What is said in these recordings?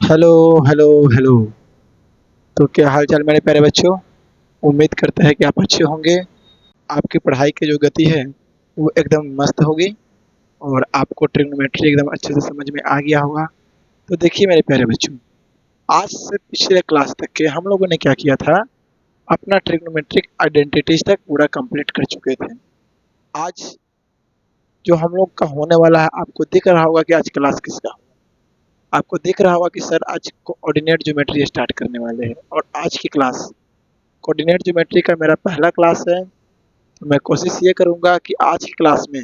Hello, hello, hello. तो क्या हाल चाल मेरे प्यारे बच्चों? उम्मीद करते हैं कि आप अच्छे होंगे। आपकी पढ़ाई की जो गति है वो एकदम मस्त होगी और आपको ट्रिग्नोमेट्री एकदम अच्छे से समझ में आ गया होगा। तो देखिए मेरे प्यारे बच्चों, आज से पिछले क्लास तक के हम लोगों ने क्या किया था, अपना ट्रिग्नोमेट्रिक आइडेंटिटीज तक पूरा कंप्लीट कर चुके थे। आज जो हम लोग का होने वाला है, आपको दिख रहा होगा कि आज क्लास किसका। आपको दिख रहा होगा कि सर आज कोऑर्डिनेट ज्योमेट्री स्टार्ट करने वाले हैं और आज की क्लास कोऑर्डिनेट ज्योमेट्री का मेरा पहला क्लास है। तो मैं कोशिश ये करूंगा कि आज की क्लास में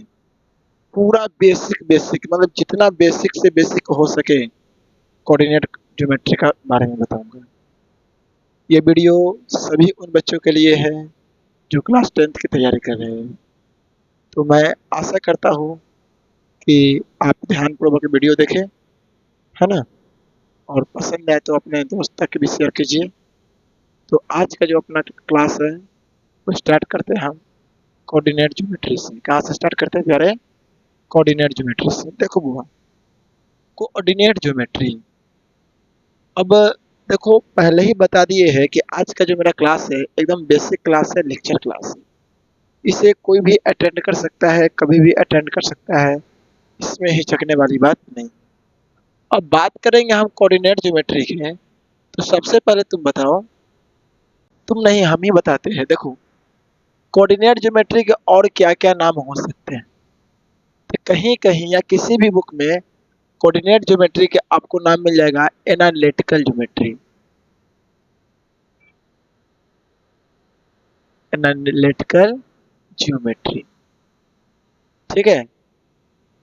पूरा बेसिक बेसिक मतलब जितना बेसिक से बेसिक हो सके कोऑर्डिनेट ज्योमेट्री का बारे में बताऊंगा। ये वीडियो सभी उन बच्चों के लिए है जो क्लास 10th की तैयारी कर रहे हैं। तो मैं आशा करता हूँ कि आप ध्यानपूर्वक वीडियो देखें, है ना, और पसंद आए तो अपने दोस्त तक भी शेयर कीजिए। तो आज का जो अपना क्लास है वो स्टार्ट करते हैं हम कोऑर्डिनेट ज्योमेट्री से। कहाँ से स्टार्ट करते हैं प्यारे? कोऑर्डिनेट ज्योमेट्री से। देखो बुआ, कोऑर्डिनेट ज्योमेट्री, अब देखो पहले ही बता दिए है कि आज का जो मेरा क्लास है एकदम बेसिक क्लास है, लेक्चर क्लास है। इसे कोई भी अटेंड कर सकता है, कभी भी अटेंड कर सकता है, इसमें हिचकने वाली बात नहीं। अब बात करेंगे हम कोऑर्डिनेट ज्योमेट्री की, तो सबसे पहले तुम बताओ, तुम नहीं हम ही बताते हैं। देखो कोऑर्डिनेट ज्योमेट्री के और क्या क्या नाम हो सकते हैं, तो कहीं कहीं या किसी भी बुक में कोऑर्डिनेट ज्योमेट्री के आपको नाम मिल जाएगा एनालिटिकल ज्योमेट्री। एनालिटिकल ज्योमेट्री, ठीक है।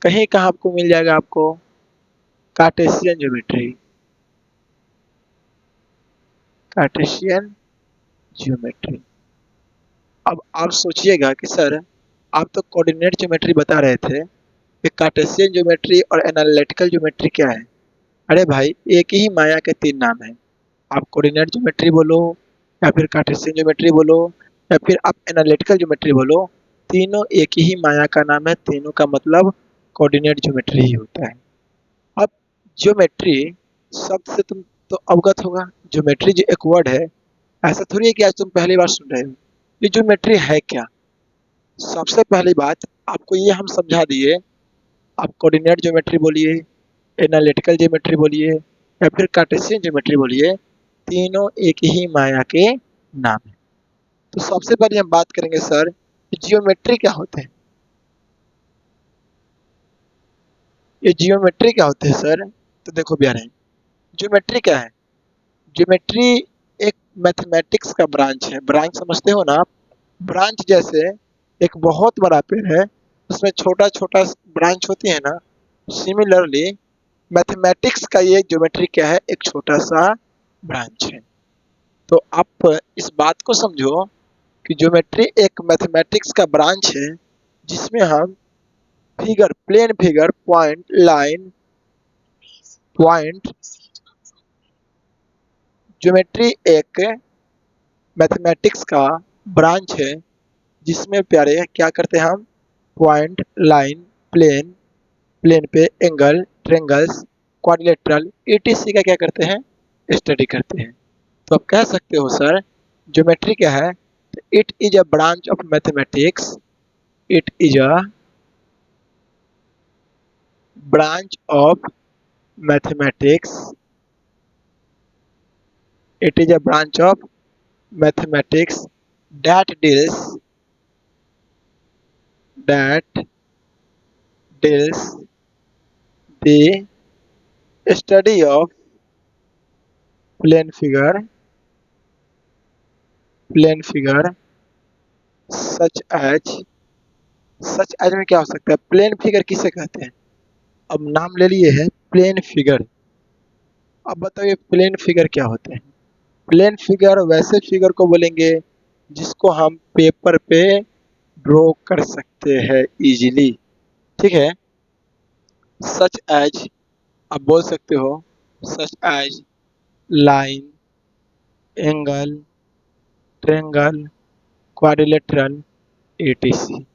कहीं कहाँ आपको मिल जाएगा, आपको कार्टेशियन ज्योमेट्री। Cartesian geometry. अब आप सोचिएगा कि सर आप तो कोऑर्डिनेट ज्योमेट्री बता रहे थे, कि कार्टेशियन ज्योमेट्री और एनालिटिकल ज्योमेट्री क्या है? अरे भाई एक ही माया के तीन नाम हैं। आप कोऑर्डिनेट ज्योमेट्री बोलो या फिर कार्टेशियन ज्योमेट्री बोलो या फिर आप एनालिटिकल ज्योमेट्री बोलो, तीनों एक ही माया का नाम है, तीनों का मतलब कोऑर्डिनेट ज्योमेट्री ही होता है। अब ज्योमेट्री शब्द से तुम तो अवगत होगा। ज्योमेट्री जो एक वर्ड है, ऐसा थोड़ी है कि आज तुम पहली बार सुन रहे हो। ये ज्योमेट्री है क्या? सबसे पहली बात आपको ये हम समझा दिए। आप कोऑर्डिनेट ज्योमेट्री बोलिए, एनालिटिकल ज्योमेट्री बोलिए या फिर कार्टेशियन ज्योमेट्री बोलिए, तीनों एक ही माया के नाम है। तो सबसे पहले हम बात करेंगे सर जियोमेट्री क्या होते हैं। ये जियोमेट्री क्या होते हैं सर? तो देखो प्यारे, ज्योमेट्री क्या है? ज्योमेट्री एक मैथमेटिक्स का ब्रांच है। ब्रांच समझते हो ना आप? ब्रांच जैसे एक बहुत बड़ा पेड़ है, उसमें छोटा छोटा ब्रांच होती है ना, सिमिलरली मैथमेटिक्स का ये ज्योमेट्री क्या है, एक छोटा सा ब्रांच है। तो आप इस बात को समझो कि ज्योमेट्री एक मैथमेटिक्स का ब्रांच है, जिसमें हम figure, plane figure, point, line, point, geometry एक मैथमेटिक्स का ब्रांच है, जिसमें प्यारे क्या करते हैं हम, पॉइंट, लाइन, प्लेन, प्लेन पे एंगल, ट्रेंगल्स, क्वाड्रिलेटरल, ईटीसी का क्या करते हैं, स्टडी करते हैं। तो आप कह सकते हो सर ज्योमेट्री क्या है? It is a branch of mathematics. It is a branch of mathematics. It is a branch of mathematics that that deals the study of plane figure, plane figure such as, such as में क्या हो सकता है? Plane figure किसे कहते हैं? अब नाम ले लिए है प्लेन फिगर। अब बताइए प्लेन फिगर क्या होते हैं? प्लेन फिगर वैसे फिगर को बोलेंगे जिसको हम पेपर पे ड्रॉ कर सकते हैं इजीली, ठीक है। सच एज, आप बोल सकते हो such as line, angle, triangle, quadrilateral, E T C.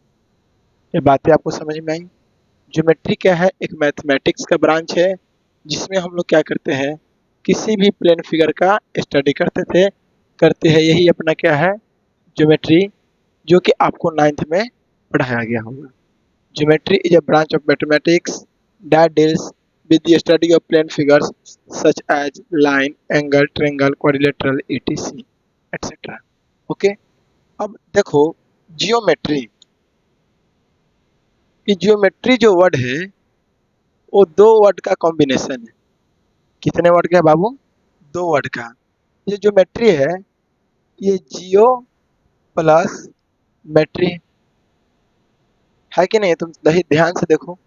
ये बातें आपको समझ में आई? ज्योमेट्री क्या है? एक मैथमेटिक्स का ब्रांच है जिसमें हम लोग क्या करते हैं, किसी भी प्लेन फिगर का स्टडी करते हैं। यही अपना क्या है, ज्योमेट्री, जो कि आपको 9th में पढ़ाया गया होगा। Geometry is a branch of mathematics that deals with the study of plane figures such as line, angle, triangle, quadrilateral, etc. etc. Okay, अब देखो जियोमेट्री, कि जियोमेट्री जो वर्ड है वो दो वर्ड का कॉम्बिनेशन है। कितने वर्ड का है बाबू? दो वर्ड का। ये ज्योमेट्री है, ये जियो प्लस मेट्री है कि नहीं? तुम दही ध्यान से देखो।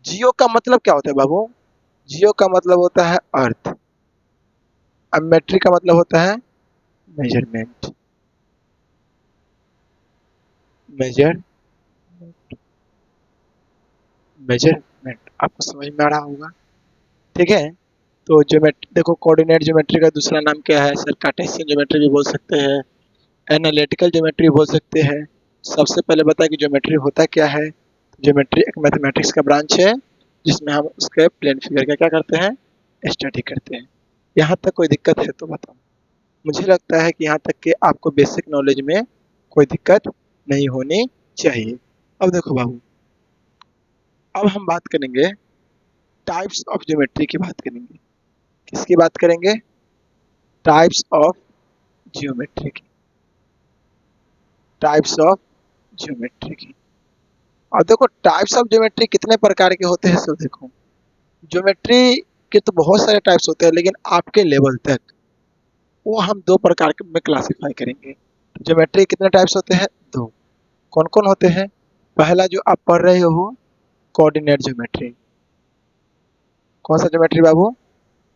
जियो का मतलब क्या होता है बाबू? जियो का मतलब होता है अर्थ, अब मेट्री का मतलब होता है मेजरमेंट। मेजर मेजरमेंट आपको समझ में आ रहा होगा, ठीक है? तो ज्योमेट्री देखो, कोऑर्डिनेट ज्योमेट्री का दूसरा नाम क्या है सर? कार्टेशियन ज्योमेट्री भी बोल सकते हैं, एनालिटिकल ज्योमेट्री बोल सकते हैं। सबसे पहले बताया कि ज्योमेट्री होता क्या है। ज्योमेट्री एक मैथमेटिक्स का ब्रांच है जिसमें हम उसके प्लेन फिगर का क्या करते हैं, स्टडी करते हैं। यहाँ तक कोई दिक्कत है तो बताओ? मुझे लगता है कि यहाँ तक के आपको बेसिक नॉलेज में कोई दिक्कत नहीं होनी चाहिए। अब देखो बाबू, अब हम बात करेंगे टाइप्स ऑफ ज्योमेट्री की बात करेंगे। किसकी बात करेंगे? टाइप्स ऑफ ज्योमेट्री की। टाइप्स ऑफ ज्योमेट्री की। और देखो टाइप्स ऑफ ज्योमेट्री कितने प्रकार के होते हैं सब देखो। ज्योमेट्री के तो बहुत सारे टाइप्स होते हैं, लेकिन आपके लेवल तक वो हम दो प्रकार में क्लासिफाई करेंगे। ज्योमेट्री कितने टाइप्स होते हैं? दो। कौन कौन होते हैं? पहला जो आप पढ़ रहे हो, कोऑर्डिनेट ज्योमेट्री। कौन सा ज्योमेट्री बाबू?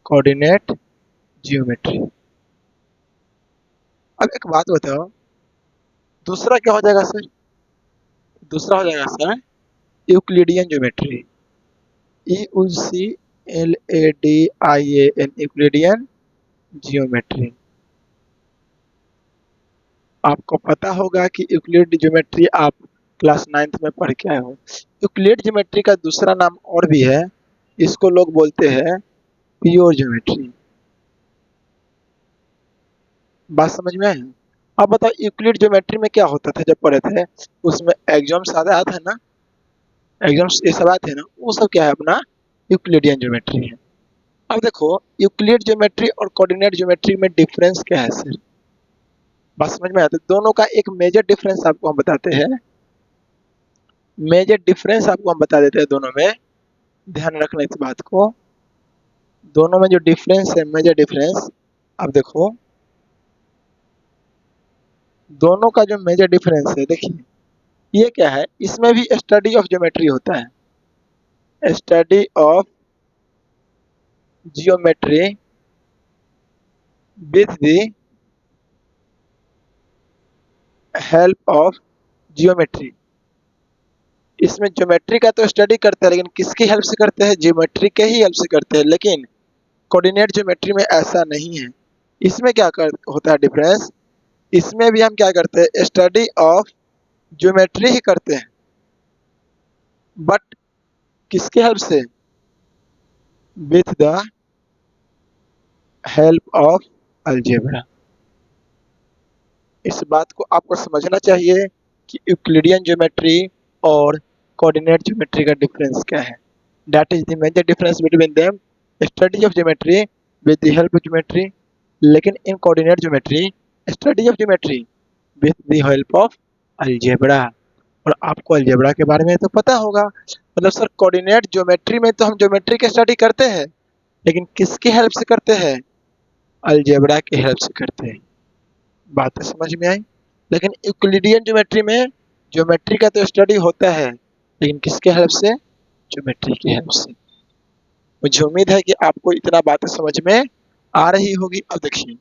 Coordinate geometry. अब एक बात बताओ, दूसरा क्या हो जाएगा सर? दूसरा हो जाएगा sir Euclidean geometry. EUCLADIAN, Euclidean geometry. आपको पता होगा कि यूक्लिड ज्योमेट्री आप क्लास 9th में पढ़ के आए हो। यूक्लिड ज्योमेट्री का दूसरा नाम और भी है, इसको लोग बोलते हैं प्योर ज्योमेट्री। बात समझ में आई? अब बताओ यूक्लिड ज्योमेट्री में क्या होता था जब पढ़े थे? उसमें एग्जाम्स आया था ना, एग्जाम्स ये सब आए थे ना, वो सब क्या है अपना यूक्लिडियन ज्योमेट्री है। अब देखो यूक्लिड ज्योमेट्री और कोऑर्डिनेट ज्योमेट्री में डिफरेंस क्या है सर? बात समझ में आता है? दोनों का एक मेजर डिफरेंस आपको हम बताते हैं। मेजर डिफरेंस आपको हम बता देते हैं दोनों में, ध्यान रखना इस बात को। दोनों में जो डिफरेंस है, मेजर डिफरेंस, अब देखो दोनों का जो मेजर डिफरेंस है, देखिए ये क्या है, इसमें भी स्टडी ऑफ ज्योमेट्री होता है। Study of geometry with the help of geometry. इसमें ज्योमेट्री का तो स्टडी करते हैं, लेकिन किसकी हेल्प से करते हैं? ज्योमेट्री के ही हेल्प से करते हैं। लेकिन कोऑर्डिनेट ज्योमेट्री में ऐसा नहीं है। इसमें क्या होता है डिफरेंस? इसमें भी हम क्या करते हैं, स्टडी ऑफ ज्योमेट्री ही करते हैं, बट किसके हेल्प से? With the help of algebra. इस बात को आपको समझना चाहिए कि यूक्लिडियन ज्योमेट्री और कोऑर्डिनेट ज्योमेट्री का डिफरेंस क्या है। That is the major difference between them, study of geometry with the help of geometry. लेकिन in coordinate geometry, study of geometry with the help of algebra. और आपको algebra के बारे में तो पता होगा। मतलब सर कोऑर्डिनेट ज्योमेट्री में तो हम ज्योमेट्री की स्टडी करते हैं, लेकिन किसकी हेल्प से करते हैं? अलजेब्रा की हेल्प से करते हैं। बात तो समझ में आई? लेकिन यूक्लिडियन ज्योमेट्री में ज्योमेट्री का तो स्टडी होता है, लेकिन किसके हेल्प से? ज्योमेट्री की हेल्प से। मुझे उम्मीद है कि आपको इतना बातें समझ में आ रही होगी। अब देखिए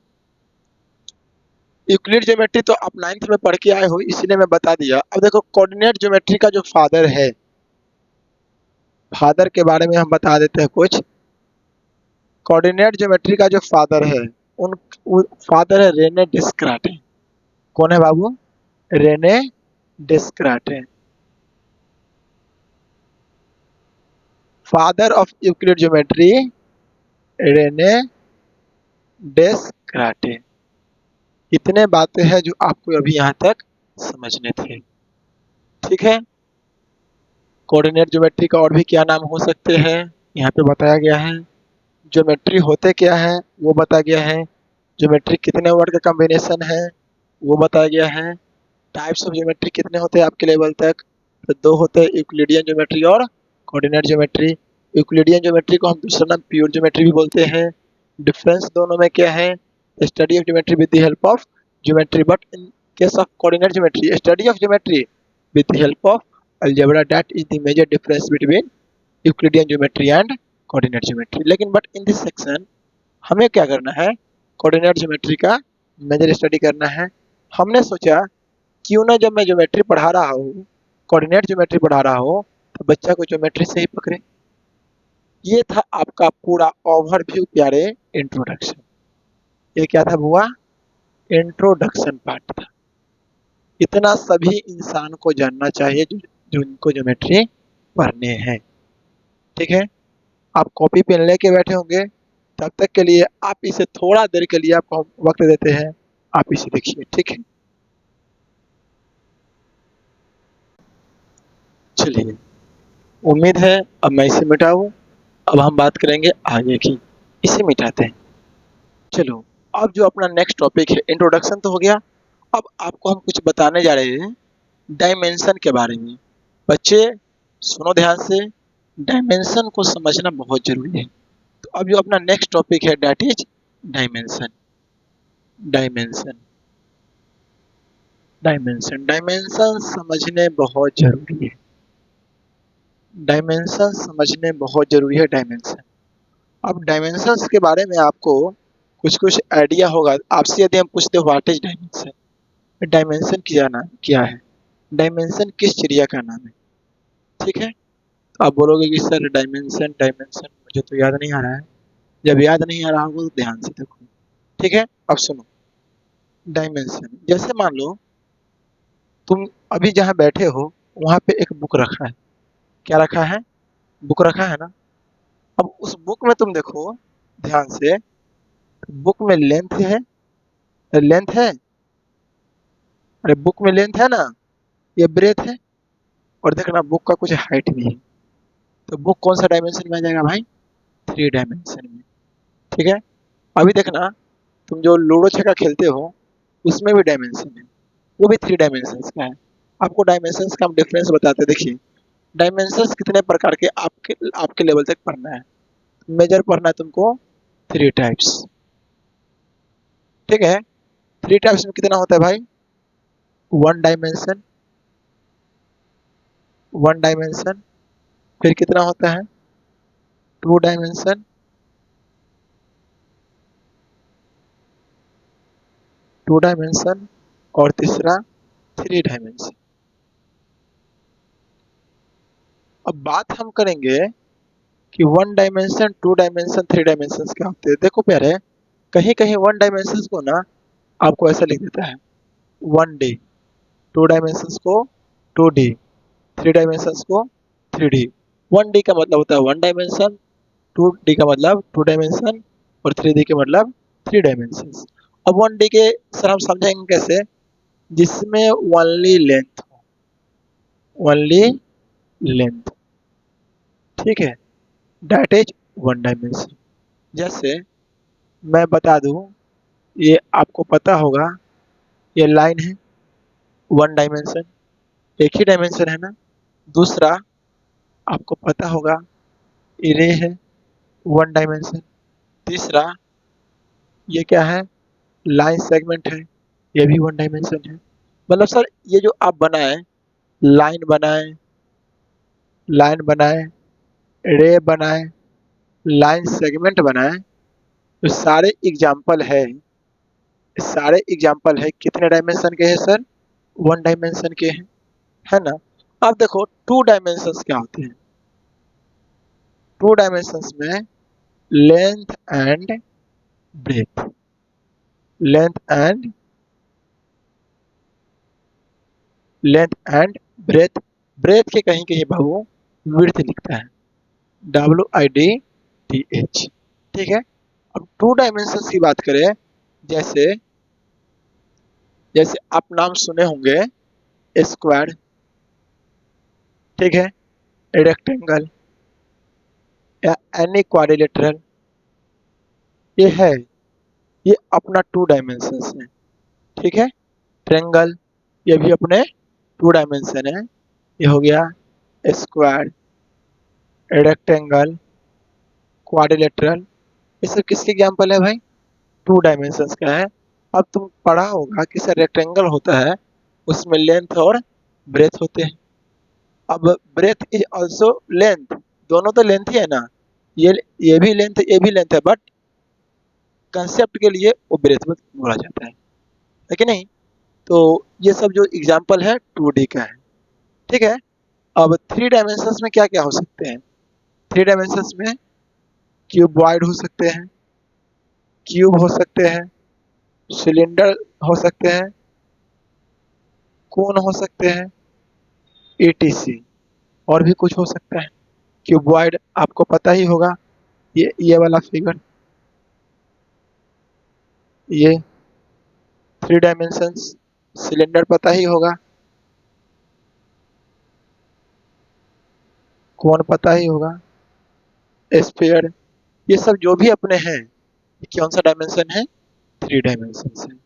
यूक्लिड ज्योमेट्री तो आप 9th में पढ़ के आए हो, इसलिए मैं बता दिया। अब देखो कोऑर्डिनेट ज्योमेट्री का जो फादर है, फादर के बारे में हम बता देते हैं कुछ। कोऑर्डिनेट ज्योमेट्री का जो फादर है, उन फादर है रेने डिस्क्राटे। कौन है बाबू? Rene Descartes. Father of Euclid geometry Rene Descartes. इतने बातें हैं जो आपको अभी यहाँ तक समझने थे। ठीक है, कोऑर्डिनेट ज्योमेट्री का और भी क्या नाम हो सकते हैं यहाँ पे बताया गया है। ज्योमेट्री होते क्या है वो बताया गया है। ज्योमेट्री कितने वर्ड का कॉम्बिनेशन है वो बताया गया है। टाइप्स ऑफ ज्योमेट्री कितने होते हैं आपके लेवल तक, तो दो होते हैं, यूक्लिडियन ज्योमेट्री और कोऑर्डिनेट ज्योमेट्री। यूक्लिडियन ज्योमेट्री को हम दूसरा नाम प्योर ज्योमेट्री भी बोलते हैं। डिफरेंस दोनों में क्या है, study of geometry with the help of geometry, but in case of coordinate geometry study of geometry with the help of algebra, that is the major difference between Euclidean geometry and coordinate geometry। लेकिन but in this section हमें क्या करना है, coordinate geometry का major study करना है। हमने सोचा क्यों ना जब मैं ज्योमेट्री पढ़ा रहा हूँ, कोऑर्डिनेट ज्योमेट्री पढ़ा रहा हूँ, तो बच्चा को ज्योमेट्री से ही पकड़े। ये था आपका पूरा ओवरव्यू प्यारे, इंट्रोडक्शन। ये क्या था बुआ, इंट्रोडक्शन पार्ट था। इतना सभी इंसान को जानना चाहिए जो इनको ज्योमेट्री पढ़ने हैं। ठीक है, आप कॉपी पेन लेके बैठे होंगे, तब तक के लिए आप इसे थोड़ा देर के लिए आपको वक्त देते हैं, आप इसे देखिए। ठीक है, चलिए, उम्मीद है अब मैं इसे मिटाऊं। अब हम बात करेंगे आगे की, इसे मिटाते हैं। चलो, अब जो अपना नेक्स्ट टॉपिक है, इंट्रोडक्शन तो हो गया, अब आपको हम कुछ बताने जा रहे हैं डायमेंशन के बारे में। बच्चे सुनो ध्यान से, डायमेंशन को समझना बहुत जरूरी है। तो अब जो अपना नेक्स्ट टॉपिक है that is dimension. Dimension dimension dimension समझने बहुत जरूरी है। डायमेंशन समझने बहुत जरूरी है। डायमेंशन, अब डायमेंशंस के बारे में आपको कुछ कुछ आइडिया होगा। आपसे यदि हम पूछते हो व्हाट इज डायमेंशन, डायमेंशन क्या है, डायमेंशन किस चिड़िया का नाम है। ठीक है, तो आप बोलोगे कि सर डायमेंशन डायमेंशन मुझे तो याद नहीं आ रहा है। जब याद नहीं आ रहा होगा तो ध्यान से देखो। ठीक है, अब सुनो, डायमेंशन जैसे मान लो तुम अभी जहाँ बैठे हो वहाँ पे एक बुक रखा है। क्या रखा है, बुक रखा है ना। अब उस बुक में तुम देखो ध्यान से, बुक में लेंथ है, लेंथ है, अरे बुक में लेंथ है ना, ये ब्रेथ है, और देखना बुक का कुछ हाइट भी है। तो बुक कौन सा डायमेंशन में आ जाएगा भाई, 3 डायमेंशन में। ठीक है, अभी देखना तुम जो लूडो छक्का खेलते हो उसमें भी डायमेंशन है, वो भी 3 डायमेंशन का है। आपको डायमेंशन का हम डिफरेंस बताते हैं। देखिए, डायमेंशन कितने प्रकार के आपके आपके लेवल तक पढ़ना है। मेजर पढ़ना है तुमको 3 टाइप्स। ठीक है, 3 टाइप्स में कितना होता है भाई, 1 डायमेंशन, 1 डायमेंशन, फिर कितना होता है 2 डायमेंशन, 2 डायमेंशन, और तीसरा 3 डायमेंशन। अब बात हम करेंगे कि 1 डायमेंशन, 2 डायमेंशन, 3 डायमेंशन क्या होते हैं। देखो प्यारे, कहीं कहीं 1 डायमेंशन को ना आपको ऐसा लिख देता है 1D, 2 डायमेंशन को 2D, 3 डायमेंशन को 3D। 1D का मतलब होता है 1 डायमेंशन, 2D का मतलब 2 डायमेंशन, और 3D के मतलब 3 डायमेंशन। अब 1D के सर हम समझेंगे कैसे, जिसमें ओनली लेंथ हो, ओनली लेंथ। ठीक है, दैट इज 1 डायमेंशन। जैसे मैं बता दूं, ये आपको पता होगा, ये लाइन है 1 डायमेंशन, एक ही डायमेंशन है ना। दूसरा आपको पता होगा ये रे है 1 डायमेंशन। तीसरा ये क्या है, लाइन सेगमेंट है, ये भी 1 डायमेंशन है। मतलब सर ये जो आप बनाए, लाइन बनाए, लाइन बनाए, रे बनाए, लाइन सेगमेंट बनाए, तो सारे एग्जाम्पल है कितने डायमेंशन के हैं सर, 1 डायमेंशन के हैं, है ना। अब देखो 2 डायमेंशंस क्या होते हैं। 2 डायमेंशंस में length and breadth, length and length and breadth. Breadth के कहीं कहीं बाबू विड्थ लिखता है, WIDTH। ठीक है। अब टू डायमेंशन की बात करें, जैसे जैसे आप नाम सुने होंगे स्क्वायर, ठीक है, रेक्टेंगल या एनी क्वाड्रिलेटरल, ये है, ये अपना टू डायमेंशन है। ठीक है। ट्रायंगल, ये भी अपने टू डायमेंशन है। ये हो गया स्क्वायर, रेक्टेंगल, क्वाड्रिलेटरल, ये सब किसके एग्जाम्पल है भाई? टू डायमेंशंस का है। अब तुम पढ़ा होगा कि सर रेक्टेंगल होता है, उसमें लेंथ और ब्रेथ होते हैं। अब ब्रेथ इज आल्सो लेंथ, दोनों तो लेंथ ही है ना, ये भी लेंथ ये भी लेंथ है, बट कंसेप्ट के लिए वो ब्रेथ में बोला जाता है कि नहीं? तो ये सब जो एग्जाम्पल है 2D का है। ठीक है। अब थ्री डायमेंशंस में क्या क्या हो सकते हैं? थ्री डायमेंशंस में क्यूबॉइड हो सकते हैं, क्यूब हो सकते हैं, सिलेंडर हो सकते हैं, कोन हो सकते हैं, ETC, और भी कुछ हो सकता है। क्यूबॉइड आपको पता ही होगा, ये वाला फिगर, ये थ्री डायमेंशंस। सिलेंडर पता ही होगा, कोन पता ही होगा, स्फीयर, ये सब जो भी अपने हैं, ये कौन सा डायमेंशन है? थ्री डायमेंशन है।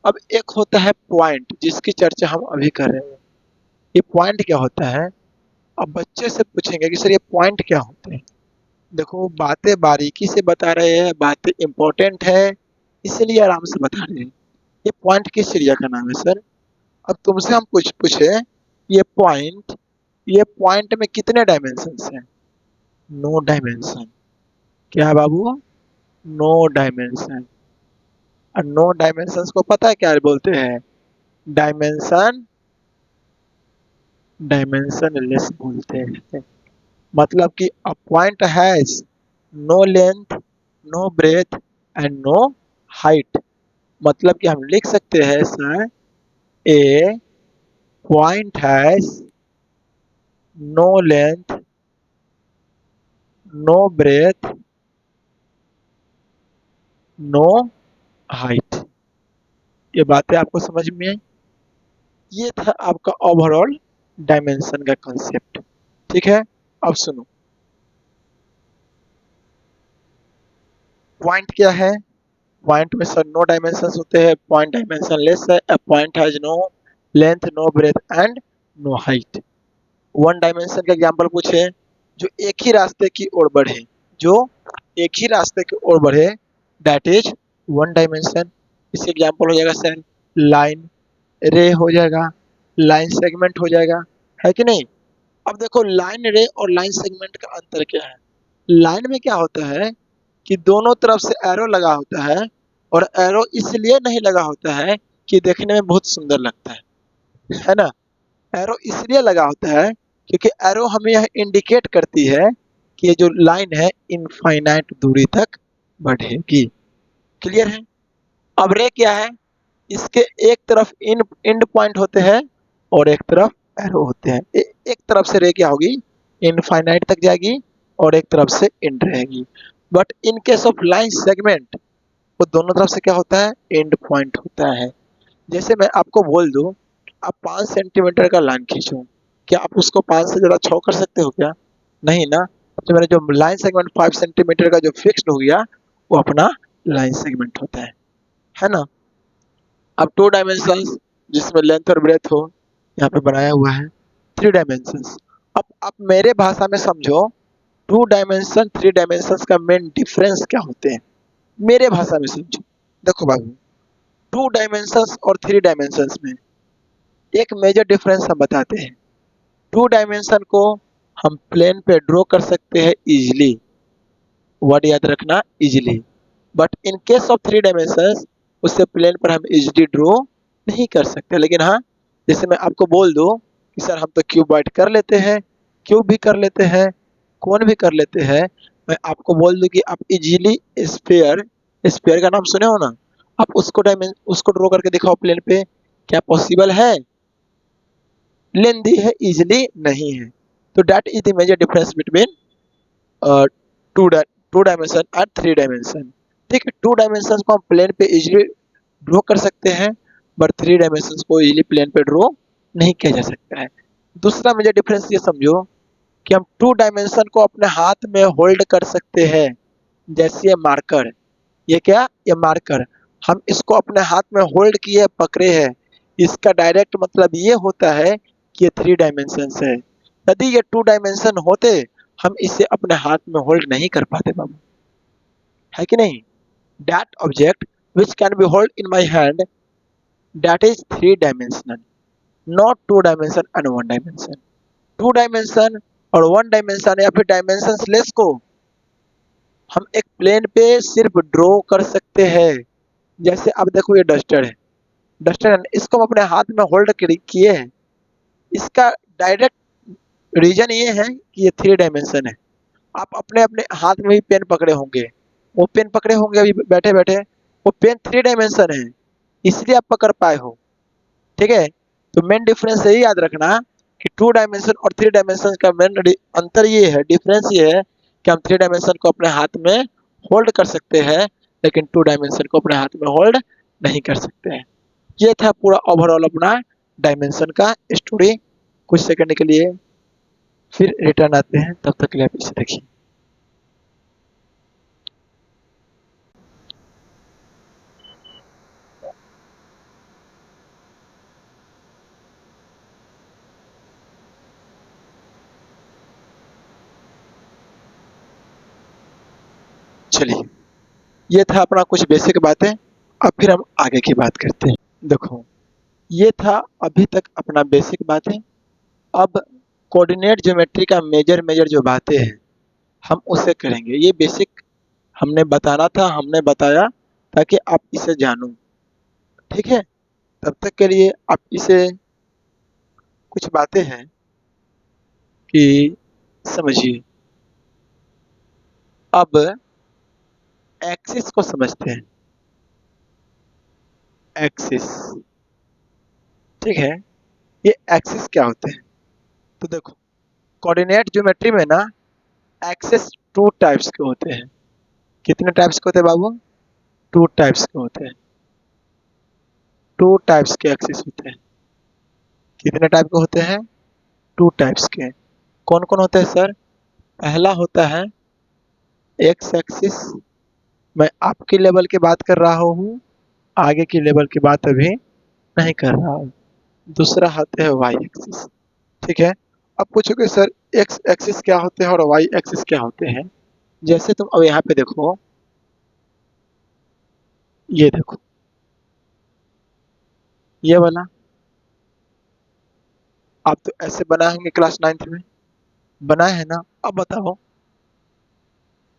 अब एक होता है पॉइंट, जिसकी चर्चा हम अभी कर रहे हैं। ये पॉइंट क्या होता है? अब बच्चे से पूछेंगे कि सर ये पॉइंट क्या होते हैं? देखो बातें बारीकी से बता रहे हैं, बातें इंपॉर्टेंट है, इसलिए आराम से बता रहे हैं। ये पॉइंट किस चिड़िया का नाम है सर? अब तुमसे हम कुछ पूछे, ये पॉइंट, ये पॉइंट में कितने डायमेंशन हैं? No dimension. क्या है बाबू? No dimension. और नो डायमेंशन को पता है क्या बोलते हैं? डायमेंशन, डायमेंशन लेस बोलते हैं। मतलब कि a point has no length, no breadth and no height. मतलब कि हम लिख सकते हैं sir, a point has no length, no breadth, no height. ये बातें आपको समझ में आई? ये था आपका ओवरऑल डायमेंशन का कंसेप्ट। ठीक है। अब सुनो, पॉइंट क्या है? पॉइंट में सर नो डायमेंशन होते हैं, पॉइंट डायमेंशन लेस है, a point has no length, no breadth and no height. One dimension का एग्जांपल पूछे, जो एक ही रास्ते की ओर बढ़े, जो एक ही रास्ते की ओर बढ़े, दैट इज वन डायमेंशन। इसके एग्जांपल हो जाएगा सर लाइन, रे हो जाएगा, लाइन सेगमेंट हो जाएगा, है कि नहीं? अब देखो लाइन रे और लाइन सेगमेंट का अंतर क्या है? लाइन में क्या होता है कि दोनों तरफ से एरो लगा होता है, और एरो इसलिए नहीं लगा होता है कि देखने में बहुत सुंदर लगता है ना? एरो इसलिए लगा होता है क्योंकि एरो हमें यह इंडिकेट करती है कि ये जो लाइन है इनफाइनाइट दूरी तक बढ़ेगी। क्लियर है? अब रे क्या है? इसके एक तरफ इन एंड पॉइंट होते हैं और एक तरफ एरो होते हैं। एक तरफ से रे क्या होगी? इनफाइनाइट तक जाएगी, और एक तरफ से एंड रहेगी। But in case of line segment, वो दोनों तरफ से क्या होता है? एंड पॉइंट होता है। जैसे मैं आपको बोल दूं, आप 5 सेंटीमीटर का लाइन खींचो, क्या आप उसको 5 से ज़्यादा छौ कर सकते हो क्या? नहीं ना। तो मेरा जो लाइन सेगमेंट 5 सेंटीमीटर का जो फिक्स्ड हो गया, वो अपना लाइन सेगमेंट होता है ना? अब टू डायमेंशंस, जिसमें लेंथ और ब्रेथ हो, यहाँ पे बनाया हुआ है। थ्री डायमेंशंस, अब आप मेरे भाषा में समझो, टू डायमेंशन थ्री डायमेंशंस का मेन डिफरेंस क्या होते हैं, मेरे भाषा में समझो। देखो बाबू, टू डायमेंशंस और थ्री डायमेंशंस में एक मेजर डिफरेंस हम बताते हैं। टू डायमेंशन को हम प्लेन पे ड्रॉ कर सकते हैं इजीली, वर्ड याद रखना easily. But in case of three dimensions, उससे प्लेन पर हम इजीली ड्रॉ नहीं कर सकते। लेकिन हाँ, जैसे मैं आपको बोल दूं कि सर हम तो क्यूबॉइड कर लेते हैं, क्यूब भी कर लेते हैं, कोन भी कर लेते हैं, मैं आपको बोल दूं कि आप इजीली स्फीयर, स्फीयर का नाम सुने हो ना, आप उसको ड्रॉ करके दिखाओ प्लेन पे, क्या पॉसिबल है? लेंदी है, इजीली नहीं है। तो that is the major difference between two two dimension and three dimension. ठीक है, टू डायमेंशन को हम प्लेन पे इजीली ड्रॉ कर सकते हैं, बट थ्री डायमेंशन को इजीली प्लेन पे ड्रॉ नहीं किया जा सकता है। दूसरा मेजर डिफरेंस ये समझो कि हम टू डायमेंशन को अपने हाथ में होल्ड कर सकते हैं, जैसे ये मार्कर, ये क्या, ये मार्कर, हम इसको अपने हाथ में होल्ड किए पकड़े हैं, इसका डायरेक्ट मतलब ये होता है कि ये थ्री डायमेंशन है। यदि ये टू डायमेंशन होते हम इसे अपने हाथ में होल्ड नहीं कर पाते बाबू, है कि नहीं। That object which can be hold in my hand, that is three dimensional, not two dimension and one dimension. Two dimension और वन डायमेंशन या फिर डायमेंशन लेस को हम एक प्लेन पे सिर्फ ड्रॉ कर सकते हैं। जैसे अब देखो ये डस्टर है, डस्टर है, इसको हम अपने हाथ में होल्ड किए हैं, इसका डायरेक्ट रीजन ये है कि ये थ्री डायमेंशन है। आप अपने अपने हाथ में भी पेन पकड़े होंगे, वो पेन पकड़े होंगे अभी बैठे बैठे, वो पेन थ्री डायमेंशन है, इसलिए आप पकड़ पाए हो। ठीक है, तो मेन डिफरेंस यही याद रखना कि टू डायमेंशन और थ्री डायमेंशन का मेन अंतर ये है, डिफरेंस ये है कि हम थ्री डायमेंशन को अपने हाथ में होल्ड कर सकते हैं, लेकिन टू डायमेंशन को अपने हाथ में होल्ड नहीं कर सकते हैं। ये था पूरा ओवरऑल अपना डायमेंशन का स्टोरी। कुछ सेकंड के लिए फिर रिटर्न आते हैं, तब तक के लिए आप इसे देखिए। चलिए, ये था अपना कुछ बेसिक बातें, अब फिर हम आगे की बात करते हैं। देखो, ये था अभी तक अपना बेसिक बातें। अब कोऑर्डिनेट ज्योमेट्री का मेजर मेजर जो बातें हैं हम उसे करेंगे। ये बेसिक हमने बताना था, हमने बताया ताकि आप इसे जानो। ठीक है, तब तक के लिए आप इसे कुछ बातें हैं कि समझिए। अब एक्सिस को समझते हैं। एक्सिस, ठीक है, ये एक्सिस क्या होते हैं। तो देखो, कोऑर्डिनेट ज्योमेट्री में ना एक्सिस टू टाइप्स के होते हैं। कितने टाइप्स के होते हैं बाबू, टू टाइप्स के होते हैं। टू टाइप्स के एक्सिस होते हैं। कितने टाइप के होते हैं, टू टाइप्स के। कौन कौन होते हैं सर, पहला होता है एक्स एक्सिस, मैं आपके लेवल की बात कर रहा हूँ, आगे की लेवल की बात अभी नहीं कर रहा हूँ। दूसरा होता है वाई एक्सिस। ठीक है, अब पूछोगे सर एक्स एक्सिस क्या होते हैं और वाई एक्सिस क्या होते हैं। जैसे तुम अब यहाँ पे देखो, ये देखो, ये वाला आप तो ऐसे बनाए होंगे क्लास 9th में, बनाए है ना। अब बताओ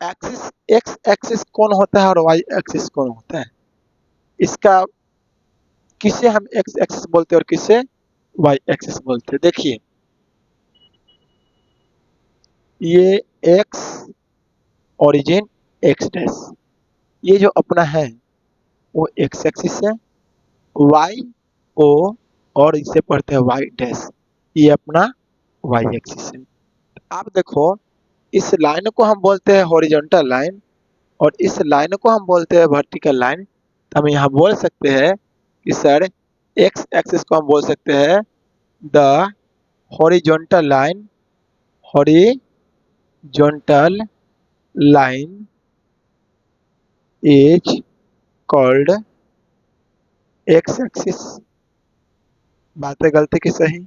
एक्सिस, एक्स एक्सिस कौन होता है और वाई एक्सिस कौन होता है, इसका किसे हम एक्स एक्सिस बोलते हैं और किसे वाई एक्सिस बोलते हैं। देखिए, ये एक्स ओरिजिन एक्स डैश, ये जो अपना है वो एक्स एक्सिस है, वाई ओ और इसे पढ़ते हैं वाई डैश, ये अपना वाई एक्सिस है। आप देखो, इस लाइन को हम बोलते हैं हॉरिजॉन्टल लाइन और इस लाइन को हम बोलते हैं वर्टिकल लाइन। तो हम यहाँ बोल सकते हैं कि सर एक्स एक्सिस को हम बोल सकते हैं the horizontal line, horizontal line is called X axis. बात है गलती की सही,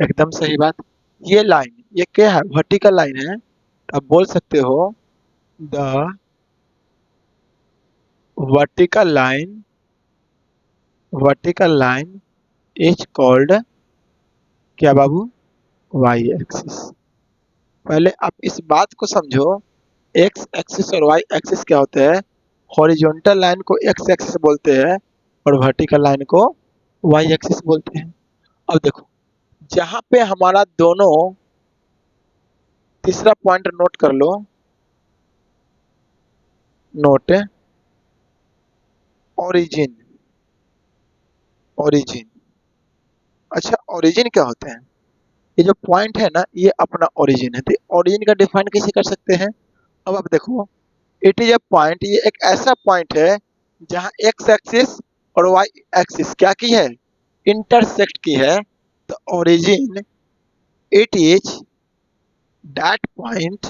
एकदम सही बात। ये लाइन, ये क्या है, वर्टिकल लाइन है, आप बोल सकते हो the vertical line, vertical line is called क्या बाबू, वाई एक्सिस। पहले आप इस बात को समझो, एक्स एक्सिस और वाई एक्सिस क्या होते हैं। हॉरिजॉन्टल लाइन को एक्स एक्सिस बोलते हैं और वर्टिकल लाइन को वाई एक्सिस बोलते हैं। अब देखो, जहां पे हमारा दोनों, तीसरा पॉइंट नोट कर लो, नोट ओरिजिन, ओरिजिन। अच्छा, ओरिजिन क्या होते हैं, ये जो पॉइंट है ना, ये अपना ओरिजिन है। तो ओरिजिन का डिफाइन कैसे कर सकते हैं? अब आप देखो, इट इज ए पॉइंट, ये एक ऐसा पॉइंट है जहाँ एक्स एक्सिस और वाई एक्सिस क्या की है, इंटरसेक्ट की है। तो origin it is that point,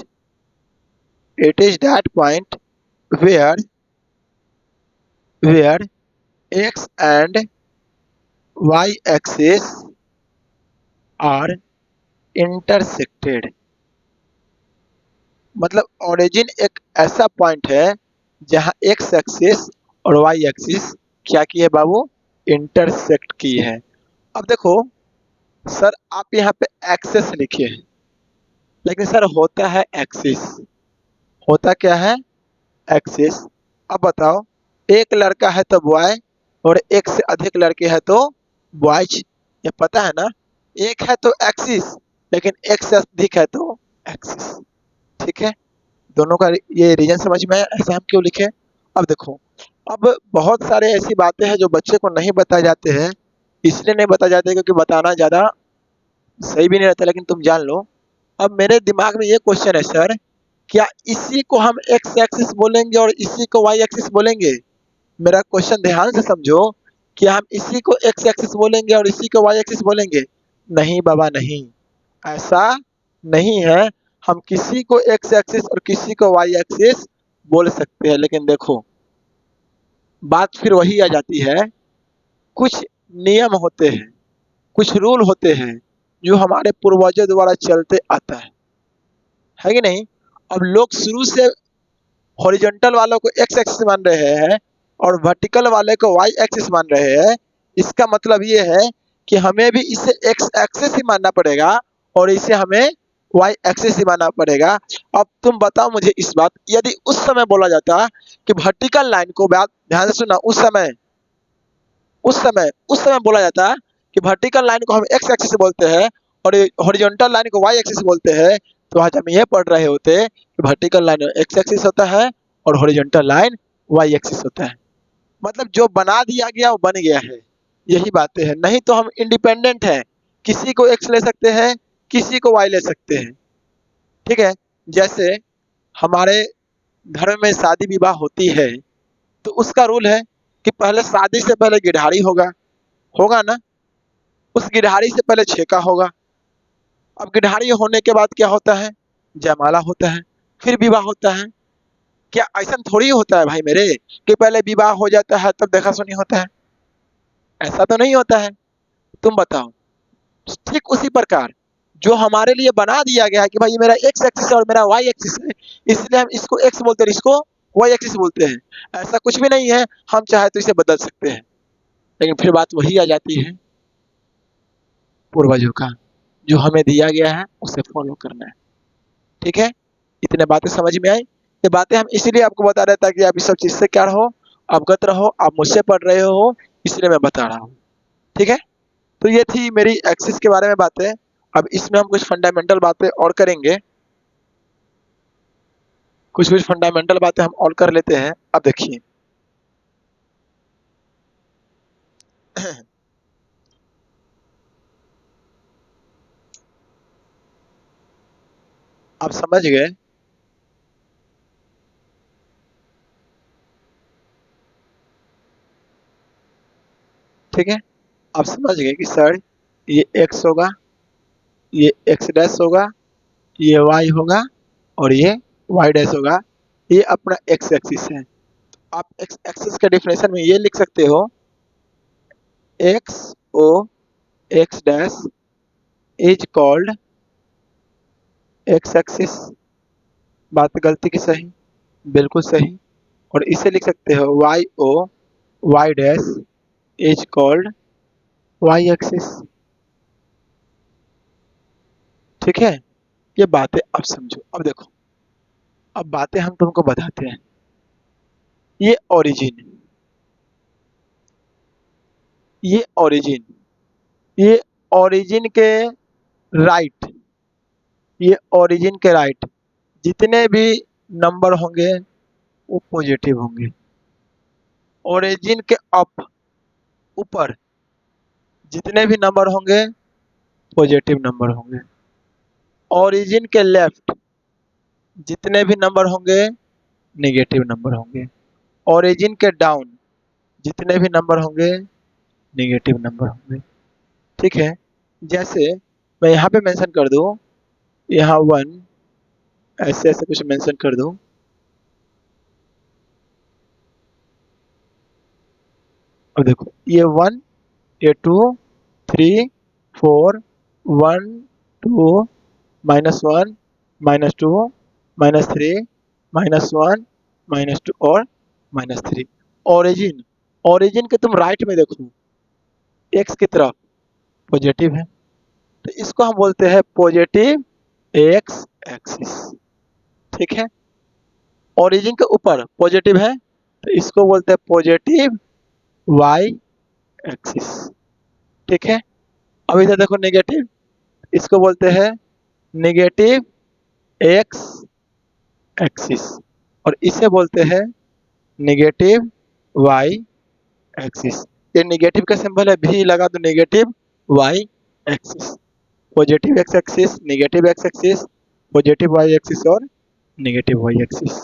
it is that point where X and Y axis are intersected. मतलब ओरिजिन एक ऐसा पॉइंट है जहां एक्स एक्सिस और वाई एक्सिस क्या की है बाबू, इंटरसेक्ट की है। अब देखो सर, आप यहाँ पे एक्सेस लिखे हैं, लेकिन सर होता है एक्सिस, होता क्या है, एक्सिस। अब बताओ, एक लड़का है तो बॉय और एक से अधिक लड़के हैं तो बॉयज, ये पता है ना। एक है तो एक्सिस, लेकिन एक से अधिक है तो एक्सिस। ठीक है, दोनों का ये रीजन समझ में आया, ऐसा हम क्यों लिखे। अब देखो, अब बहुत सारे ऐसी बातें हैं जो बच्चे को नहीं बताए जाते हैं, इसलिए नहीं बताए जाते क्योंकि बताना ज़्यादा सही भी नहीं रहता, लेकिन तुम जान लो। अब मेरे दिमाग में ये क्वेश्चन है सर, क्या इसी को हम एक्स एक्सिस बोलेंगे और इसी को वाई एक्सिस बोलेंगे? मेरा क्वेश्चन ध्यान से समझो, क्या हम इसी को एक्स एक्सिस बोलेंगे और इसी को वाई एक्सिस बोलेंगे? नहीं बाबा नहीं, ऐसा नहीं है। हम किसी को एक्स एक्सिस और किसी को वाई एक्सिस बोल सकते हैं, लेकिन देखो बात फिर वही आ जाती है, कुछ नियम होते हैं, कुछ रूल होते हैं जो हमारे पूर्वजों द्वारा चलते आता है कि नहीं। अब लोग शुरू से हॉरिजॉन्टल वालों को एक्स एक्सिस मान रहे हैं और वर्टिकल वाले को वाई एक्सिस मान रहे हैं। इसका मतलब ये है कि हमें भी इसे एक्स एक्सिस ही मानना पड़ेगा और इसे हमें वाई एक्सिस ही मानना पड़ेगा। अब तुम बताओ मुझे इस बात, यदि उस समय बोला जाता कि वर्टिकल लाइन को, बात ध्यान से सुना, उस समय बोला जाता कि वर्टिकल लाइन को हम एक्स एक्सिस बोलते हैं और हॉरिजॉन्टल लाइन को वाई एक्सिस बोलते हैं, तो आज हम ये पढ़ रहे होते कि वर्टिकल लाइन एक्स एक्सिस होता है और हॉरिजॉन्टल लाइन वाई एक्सिस होता है। मतलब जो बना दिया गया वो बन गया है, यही बातें हैं। नहीं तो हम इंडिपेंडेंट हैं, किसी को एक्स ले सकते हैं, किसी को वाई ले सकते हैं। ठीक है, जैसे हमारे धर्म में शादी विवाह होती है तो उसका रूल है कि पहले शादी से पहले गिरहारी होगा, होगा ना। उस गिरहारी से पहले छेका होगा। अब गिरहारी होने के बाद क्या होता है, जयमाला होता है, फिर विवाह होता है। क्या ऐसा थोड़ी होता है भाई मेरे कि पहले विवाह हो जाता है तब देखा सुनी होता है? ऐसा तो नहीं होता है। तुम बताओ। ठीक उसी प्रकार जो हमारे लिए बना दिया गया है कि भाई ये मेरा एक्स एक्सिस है और मेरा वाई एक्सिस है, इसलिए हम इसको एक्स बोलते हैं, इसको वाई एक्सिस बोलते हैं। ऐसा कुछ भी नहीं है, हम चाहे तो इसे बदल सकते हैं। लेकिन फिर बात वही आ जाती है पूर्वजों का, जो हमें दिया गया है उसे फॉलो करना है। ठीक है, इतने बातें समझ में आई। ये बातें हम इसीलिए आपको बता रहे ताकि आप इस सब चीज से क्या रहो, अवगत रहो। आप मुझसे पढ़ रहे हो इसलिए मैं बता रहा हूँ। ठीक है, तो ये थी मेरी एक्सिस के बारे में बातें। अब इसमें हम कुछ फंडामेंटल बातें और करेंगे, कुछ कुछ फंडामेंटल बातें हम और कर लेते हैं। अब देखिए आप समझ गए। ठीक है, आप समझ गए कि सर ये एक्स होगा, ये एक्स डैश होगा, ये वाई होगा और ये वाई डैश होगा। ये अपना एक्स एक्सिस है। आप एक्स एक्सिस के डेफिनेशन में ये लिख सकते हो, X O X dash is called X axis. बात गलती की सही, बिल्कुल सही। और इसे लिख सकते हो Y O Y dash is called Y axis. ठीक है, ये बातें अब समझो। अब देखो, अब बातें हम तुमको बताते हैं। ये ओरिजिन, ये ओरिजिन, ये ओरिजिन के राइट, ये ओरिजिन के राइट जितने भी नंबर होंगे वो पॉजिटिव होंगे। ओरिजिन के अप, ऊपर जितने भी नंबर होंगे पॉजिटिव नंबर होंगे। ओरिजिन के लेफ्ट जितने भी नंबर होंगे नेगेटिव नंबर होंगे। ओरिजिन के डाउन जितने भी नंबर होंगे नेगेटिव नंबर होंगे। ठीक है, जैसे मैं यहाँ पे मेंशन कर दूँ, यहाँ 1 ऐसे ऐसे कुछ मेंशन कर दूँ। अब देखो ये 1, ये 2, 3, 4, 1, 2, -1, -2, -3, -1, -2 और -3। ओरिजिन, ओरिजिन के तुम राइट में देखो, एक्स की तरफ पॉजिटिव है, तो इसको हम बोलते हैं पॉजिटिव एक्स एक्सिस। ठीक है, ओरिजिन के ऊपर पॉजिटिव है तो इसको बोलते हैं पॉजिटिव वाई एक्सिस। ठीक है, अब इधर देखो नेगेटिव, इसको बोलते हैं नेगेटिव एक्स एक्सिस और इसे बोलते हैं नेगेटिव वाई एक्सिस। ये नेगेटिव का सिंबल है, भी लगा दो negative Y axis. Positive X axis, negative X axis, positive Y axis और नेगेटिव वाई एक्सिस।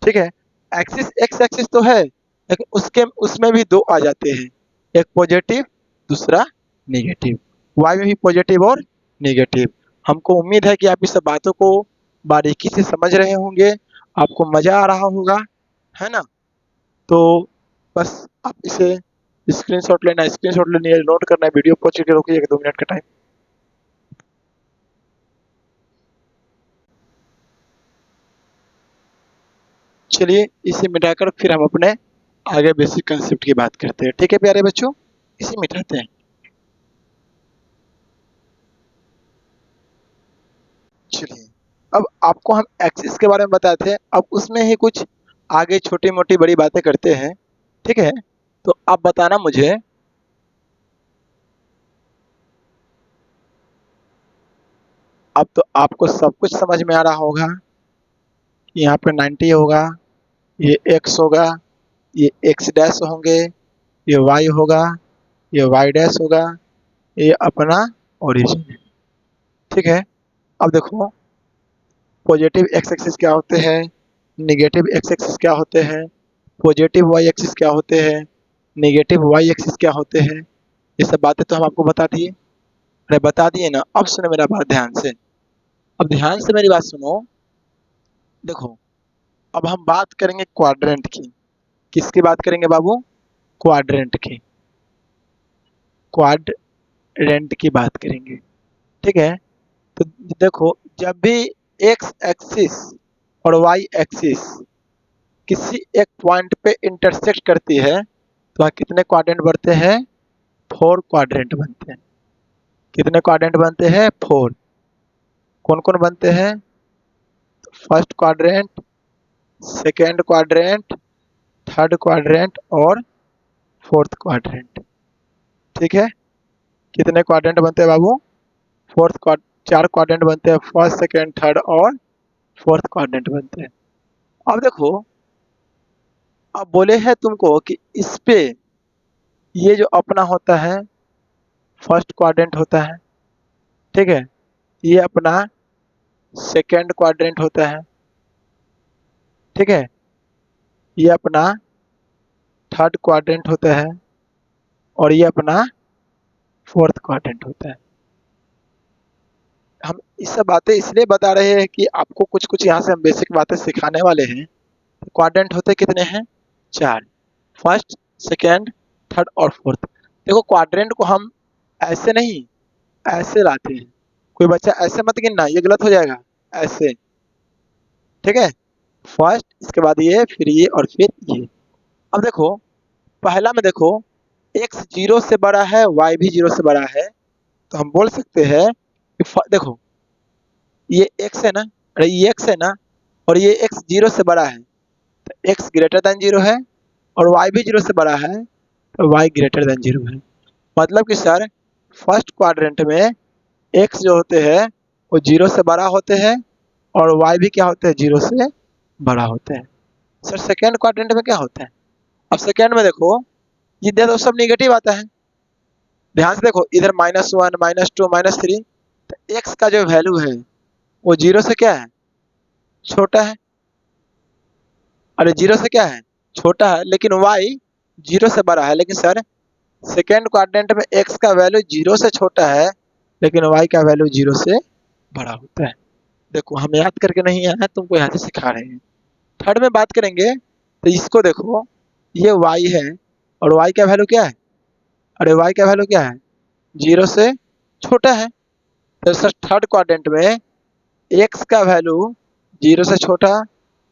ठीक है, एक्सिस एक्स एक्सिस तो है लेकिन उसके उसमें भी दो आ जाते हैं, एक पॉजिटिव दूसरा नेगेटिव। वाई में भी पॉजिटिव और नेगेटिव। हमको उम्मीद है कि आप इस सब बातों को बारीकी से समझ रहे होंगे, आपको मजा आ रहा होगा, है ना। तो बस आप इसे स्क्रीनशॉट लेना, स्क्रीनशॉट लेनी है, नोट करना है, वीडियो पहुंच के रोकिए 2 मिनट का टाइम। चलिए इसे मिटाकर फिर हम अपने आगे बेसिक कंसेप्ट की बात करते हैं। ठीक है प्यारे बच्चों, इसे मिटाते हैं। चलिए, अब आपको हम एक्सिस के बारे में बताए थे, अब उसमें ही कुछ आगे छोटी मोटी बड़ी बातें करते हैं। ठीक है, तो आप बताना मुझे, अब तो आपको सब कुछ समझ में आ रहा होगा कि यहाँ पे 90 होगा, ये एक्स होगा, ये एक्स डैश होंगे, ये वाई होगा, ये वाई डैश होगा, ये अपना ओरिजिन है। ठीक है, अब देखो पॉजिटिव एक्स एक्सिस क्या होते हैं, नेगेटिव एक्स एक्सिस क्या होते हैं, पॉजिटिव वाई एक्सिस क्या होते हैं, नेगेटिव वाई एक्सिस क्या होते हैं, ये सब बातें तो हम आपको बता दिए। अरे बता दिए ना, अब सुनो मेरा बात ध्यान से, अब ध्यान से मेरी बात सुनो। देखो अब हम बात करेंगे क्वाड्रेंट की। किसकी बात करेंगे बाबू? क्वाड्रेंट की, क्वाड्रेंट की बात करेंगे। ठीक है, तो देखो जब भी एक्स एक्सिस और वाई एक्सिस किसी एक पॉइंट पे इंटरसेक्ट करती है तो वहाँ कितने क्वाड्रेंट बनते हैं? 4 क्वाड्रेंट बनते हैं। कितने क्वाड्रेंट बनते हैं? 4। कौन कौन बनते हैं? First quadrant, second quadrant, third quadrant और फोर्थ क्वाड्रेंट। ठीक है, कितने क्वाड्रेंट बनते हैं बाबू? फोर्थ क्वाड 4 क्वाड्रेंट बनते हैं, फर्स्ट सेकेंड थर्ड और फोर्थ क्वाड्रेंट बनते हैं। अब देखो, अब बोले हैं तुमको कि इस पे ये जो अपना होता है फर्स्ट क्वाड्रेंट होता है, ठीक है, ये अपना सेकेंड क्वाड्रेंट होता है, ठीक है, ये अपना थर्ड क्वाड्रेंट होता है और ये अपना फोर्थ क्वाड्रेंट होता है। हम ये सब बातें इसलिए बता रहे हैं कि आपको कुछ कुछ यहाँ से हम बेसिक बातें सिखाने वाले हैं। क्वाड्रेंट होते कितने हैं? 4, फर्स्ट सेकेंड थर्ड और फोर्थ। देखो क्वाड्रेंट को हम ऐसे नहीं ऐसे लाते हैं, कोई बच्चा ऐसे मत गिनना, ये गलत हो जाएगा, ऐसे। ठीक है, फर्स्ट, इसके बाद ये, फिर ये और फिर ये। अब देखो पहला में देखो x 0 से बड़ा है, y भी 0 से बड़ा है, तो हम बोल सकते हैं कि देखो ये x है ना, अरे ये x है ना, और ये x 0 से बड़ा है तो x ग्रेटर देन 0 है, और y भी 0 से बड़ा है तो y ग्रेटर देन 0 है। मतलब कि सर फर्स्ट क्वाड्रेंट में x जो होते हैं वो 0 से बड़ा होते हैं और y भी क्या होते हैं? 0 से बड़ा होते हैं। सर सेकेंड क्वाड्रेंट में क्या होता है? अब सेकेंड में देखो ये दे दो सब निगेटिव आता है, ध्यान से देखो इधर -1, -2, -3 तो एक्स का जो वैल्यू है वो जीरो से क्या है, छोटा है। अरे जीरो से क्या है, छोटा है, लेकिन वाई जीरो से बड़ा है। लेकिन सर सेकेंड क्वाड्रेंट में एक्स का वैल्यू जीरो से छोटा है, लेकिन वाई का वैल्यू जीरो से बड़ा होता है। देखो हम याद करके नहीं आए हैं, तुमको यहाँ से सिखा रहे हैं। थर्ड में बात करेंगे तो इसको देखो, ये वाई है और वाई का वैल्यू क्या है, अरे वाई का वैल्यू क्या है, जीरो से छोटा है। तो सर थर्ड क्वाड्रेंट में एक्स का वैल्यू जीरो से छोटा,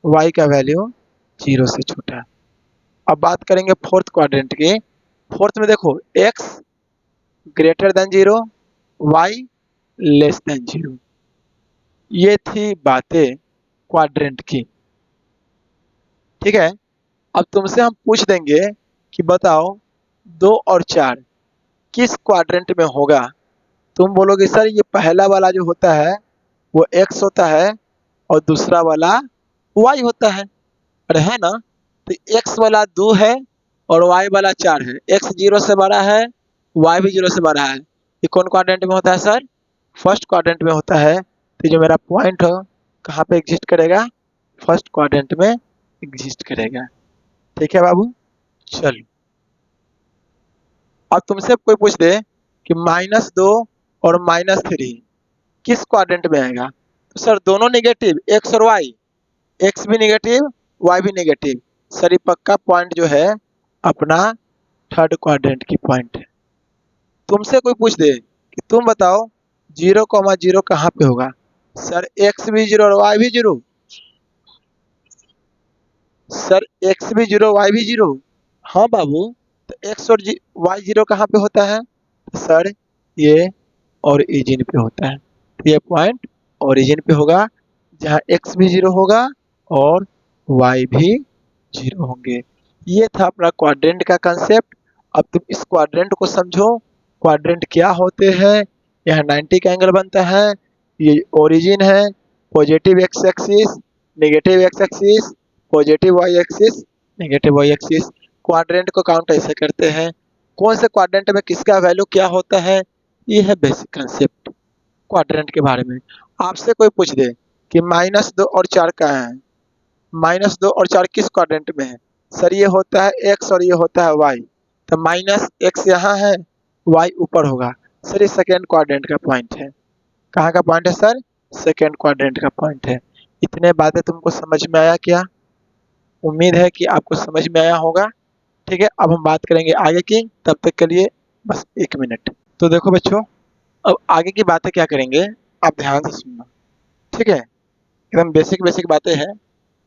वाई का वैल्यू जीरो से छोटा। अब बात करेंगे फोर्थ क्वाड्रेंट की। फोर्थ में देखो X greater than zero, Y less than zero. ये थी बातें क्वाड्रेंट की, ठीक है। अब तुमसे हम पूछ देंगे कि बताओ 2 और 4 किस क्वाड्रेंट में होगा। तुम बोलोगे सर ये पहला वाला जो होता है वो एक्स होता है और दूसरा वाला वाई होता है, अरे है ना। तो एक्स वाला 2 है और वाई वाला 4 है। एक्स जीरो से बड़ा है, वाई भी जीरो से बड़ा है। ये कौन क्वाड्रेंट में होता है सर, फर्स्ट क्वाड्रेंट में होता है। तो जो मेरा पॉइंट हो कहाँ पे एग्जिस्ट करेगा, फर्स्ट क्वाड्रेंट में एग्जिस्ट करेगा। ठीक है बाबू, चलो। अब तुमसे कोई पूछ दे कि -2 और -3 किस क्वाड्रेंट में आएगा, तो सर दोनों निगेटिव, एक्स और वाई, एक्स भी निगेटिव वाई भी निगेटिव। सर ये पक्का पॉइंट जो है अपना थर्ड क्वाड्रेंट की पॉइंट है। तुमसे कोई पूछ दे कि तुम बताओ 0,0 कहाँ पे होगा, सर एक्स भी जीरो और वाई भी जीरो, सर एक्स भी जीरो वाई भी जीरो। हाँ बाबू, तो एक्स और वाई जीरो कहाँ पे होता है, तो सर ये ओरिजिन पे होता है। तो ये पॉइंट ओरिजिन पे होगा जहाँ एक्स भी जीरो होगा और वाई भी जीरो होंगे। ये था अपना क्वाड्रेंट का कंसेप्ट। अब तुम इस क्वाड्रेंट को समझो, क्वाड्रेंट क्या होते हैं। यहाँ 90 का एंगल बनता है, ये ओरिजिन है, positive X axis, negative X axis, positive Y axis, negative Y axis. Quadrant को काउंट ऐसे करते हैं, कौन से क्वाड्रेंट में किसका वैल्यू क्या होता है। ये है बेसिक कंसेप्ट क्वाड्रेंट के बारे में। आपसे कोई पूछ दे कि -2 और 4 कहाँ है, -2 और 4 किस क्वाड्रेंट में है, सर ये होता है एक्स और ये होता है वाई। तो -x यहाँ है, वाई ऊपर होगा। सर ये सेकेंड क्वाड्रेंट का पॉइंट है। कहाँ का पॉइंट है सर, सेकेंड क्वाड्रेंट का पॉइंट है। इतने बातें तुमको समझ में आया क्या, उम्मीद है कि आपको समझ में आया होगा। ठीक है, अब हम बात करेंगे आगे की, तब तक के लिए बस 1 मिनट। तो देखो बच्चों, अब आगे की बातें क्या करेंगे, आप ध्यान से सुनना, ठीक है। एकदम बेसिक बेसिक बातें हैं,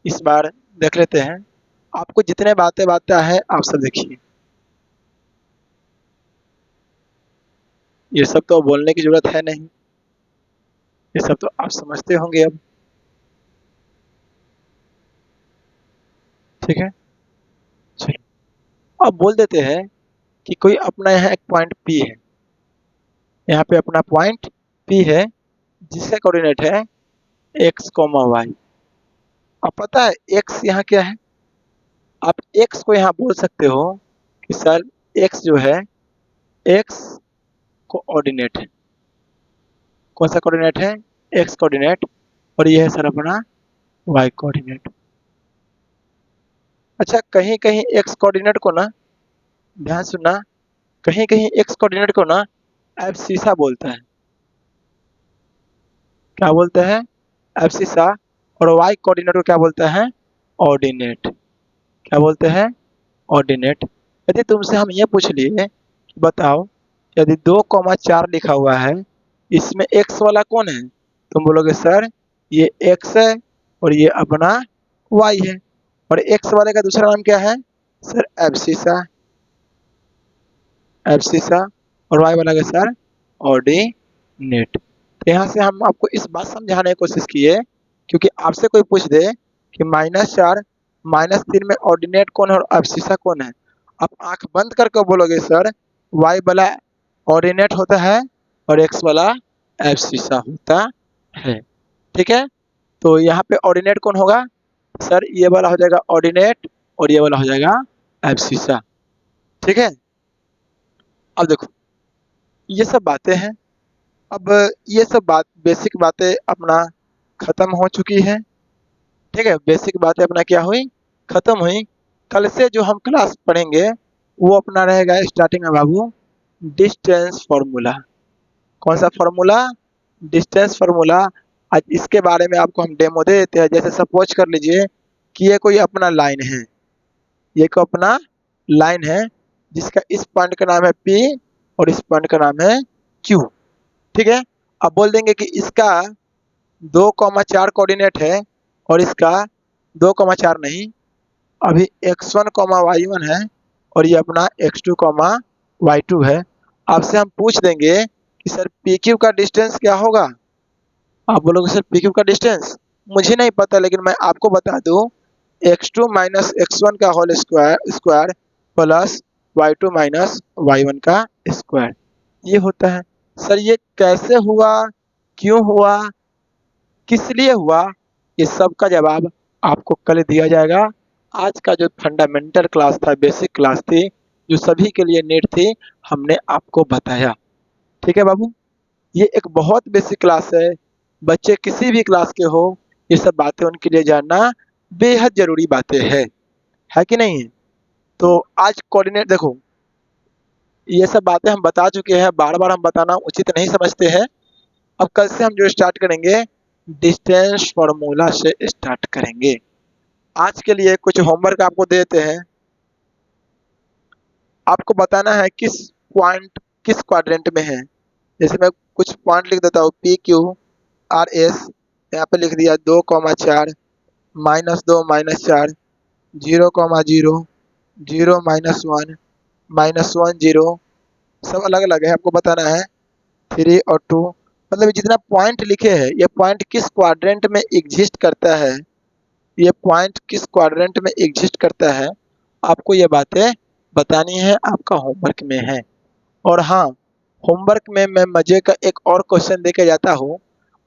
इस बार देख लेते हैं। आपको जितने बातें बातें है आप सब देखिए, ये सब तो बोलने की जरूरत है नहीं, ये सब तो आप समझते होंगे अब, ठीक है। चलो अब बोल देते हैं कि कोई अपना यहाँ एक पॉइंट P है, यहाँ पे अपना पॉइंट P है जिसका कोऑर्डिनेट है x, y। अब पता है x यहाँ क्या है, आप x को यहाँ बोल सकते हो कि सर x जो है x कोऑर्डिनेट है। कौन सा कोऑर्डिनेट है, x कोऑर्डिनेट, और ये है सर अपना y कोऑर्डिनेट। अच्छा कहीं कहीं x कोऑर्डिनेट को ना, ध्यान सुनना, कहीं कहीं x कोऑर्डिनेट को ना एब्सिसा बोलता है। क्या बोलते हैं, एब्सिसा। और y कोऑर्डिनेट को क्या बोलता है, ऑर्डिनेट। क्या बोलते हैं, ऑर्डिनेट। यदि तुमसे हम ये पूछ लिए बताओ यदि 2,4 लिखा हुआ है, इसमें x वाला कौन है, तुम बोलोगे सर ये x है और ये अपना y है। और x वाले का दूसरा नाम क्या है, सर एब्सिसा, एब्सिसा। और y वाला का सर ऑर्डिनेट। तो यहाँ से हम आपको इस बात समझाने की कोशिश किए, क्योंकि आपसे कोई पूछ दे कि -4 -3 में ऑर्डिनेट कौन है और एब्सिसा कौन है, आप आंख बंद करके बोलोगे सर y वाला ऑर्डिनेट होता है और x वाला एब्सिसा होता है। ठीक है, तो यहाँ पे ऑर्डिनेट कौन होगा, सर ये वाला हो जाएगा ऑर्डिनेट और ये वाला हो जाएगा एब्सिसा। ठीक है, अब देखो ये सब बातें हैं। अब ये सब बेसिक बातें अपना खत्म हो चुकी है। ठीक है, बेसिक बातें अपना क्या हुई, खत्म हुई। कल से जो हम क्लास पढ़ेंगे वो अपना रहेगा स्टार्टिंग में बाबू डिस्टेंस फॉर्मूला। कौन सा फॉर्मूला, डिस्टेंस फॉर्मूला। आज इसके बारे में आपको हम डेमो दे देते हैं। जैसे सपोज कर लीजिए कि ये कोई अपना लाइन है, ये कोई अपना लाइन है जिसका इस पॉइंट का नाम है P और इस पॉइंट का नाम है Q। ठीक है, अब बोल देंगे कि इसका 2,4 कोऑर्डिनेट है और इसका 2,4 नहीं, अभी x1, y1 है और ये अपना x2, y2 है। आपसे हम पूछ देंगे कि सर PQ का डिस्टेंस क्या होगा। आप बोलोगे सर PQ का डिस्टेंस मुझे नहीं पता, लेकिन मैं आपको बता दूं x2 माइनस x1 का whole square plus y2 minus y1 का स्क्वायर, ये होता है। सर ये कैसे हुआ, क्यों हुआ, किस लिए हुआ, ये सब का जवाब आपको कल दिया जाएगा। आज का जो फंडामेंटल क्लास था, बेसिक क्लास थी, जो सभी के लिए नीड थी, हमने आपको बताया। ठीक है बाबू, ये एक बहुत बेसिक क्लास है। बच्चे किसी भी क्लास के हो, ये सब बातें उनके लिए जानना बेहद जरूरी बातें है कि नहीं है। तो आज कोऑर्डिनेट देखो, ये सब बातें हम बता चुके हैं, बार बार हम बताना उचित नहीं समझते हैं। अब कल से हम जो स्टार्ट करेंगे डिस्टेंस फॉर्मूला से स्टार्ट करेंगे। आज के लिए कुछ होमवर्क आपको देते हैं। आपको बताना है किस पॉइंट किस क्वाड्रेंट में है। जैसे मैं कुछ पॉइंट लिख देता हूँ PQRS, यहाँ पे लिख दिया 2,4 -2 -4 0,0 0 -1 -1 0, सब अलग अलग है। आपको बताना है 3 और 2, मतलब जितना पॉइंट लिखे हैं ये पॉइंट किस क्वाड्रेंट में एग्जिस्ट करता है, ये पॉइंट किस क्वाड्रेंट में एग्जिस्ट करता है, आपको ये बातें बतानी है, आपका होमवर्क में है। और हाँ, होमवर्क में मैं मजे का एक और क्वेश्चन देके जाता हूँ।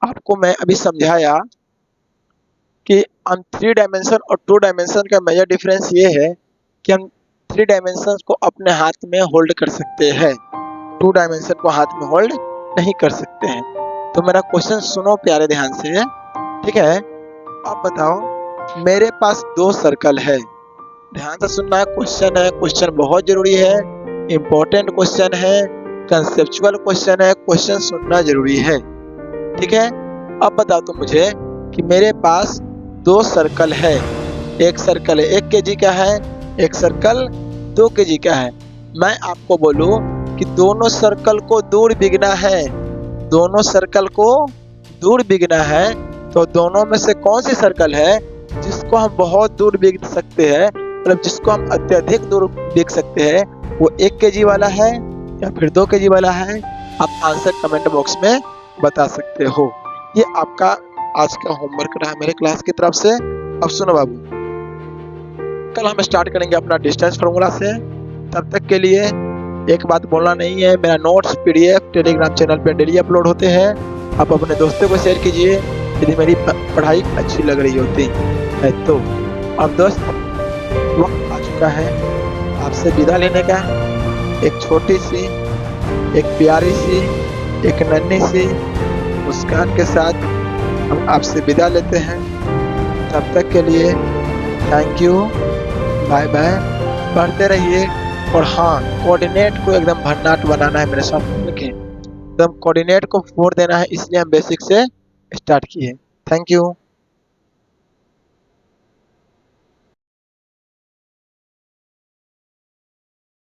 आपको मैं अभी समझाया कि हम 3 डायमेंशन और 2 डायमेंशन का मेजर डिफरेंस ये है कि हम 3 डायमेंशन को अपने हाथ में होल्ड कर सकते हैं, 2 डायमेंशन को हाथ में होल्ड नहीं कर सकते हैं। तो मेरा क्वेश्चन सुनो प्यारे ध्यान से, ठीक है। अब बताओ, मेरे पास 2 सर्कल है, ध्यान से सुनना है, क्वेश्चन है, क्वेश्चन बहुत जरूरी है, इंपॉर्टेंट क्वेश्चन है, कंसेप्चुअल क्वेश्चन है, क्वेश्चन सुनना जरूरी है। ठीक है, अब बताओ तुम मुझे कि मेरे पास 2 सर्कल है, एक सर्कल 1 kg का है, एक सर्कल 2 kg का है। मैं आपको बोलूं कि दोनों सर्कल को दूर बिगना है, दोनों सर्कल को दूर बिगना है, तो दोनों में से कौन सी सर्कल है जिसको हम बहुत दूर बिग सकते हैं, मतलब जिसको हम अत्यधिक दूर बिग सकते हैं, वो 1 kg वाला है या फिर 2 kg वाला है। आप आंसर कमेंट बॉक्स में बता सकते हो। ये आपका आज का होमवर्क रहा मेरे क्लास की तरफ से। अब सुनो बाबू, कल हम स्टार्ट करेंगे अपना डिस्टेंस फार्मूला से। तब तक के लिए एक बात बोलना नहीं है, मेरा नोट्स PDF टेलीग्राम चैनल पे डेली अपलोड होते हैं। आप अपने दोस्तों को शेयर कीजिए यदि मेरी पढ़ाई अच्छी लग रही होती है तो। अब दोस्त, वक्त आ चुका है आपसे विदा लेने का। एक छोटी सी, एक प्यारी सी, एक नन्ही सी मुस्कान के साथ हम आपसे विदा लेते हैं। तब तक के लिए थैंक यू, बाय बाय, पढ़ते रहिए। और हाँ, कोऑर्डिनेट को एकदम भन्नाट बनाना है, मेरे साथ लिखें, एकदम कोऑर्डिनेट को 4 देना है, इसलिए हम बेसिक से स्टार्ट किए। Thank you.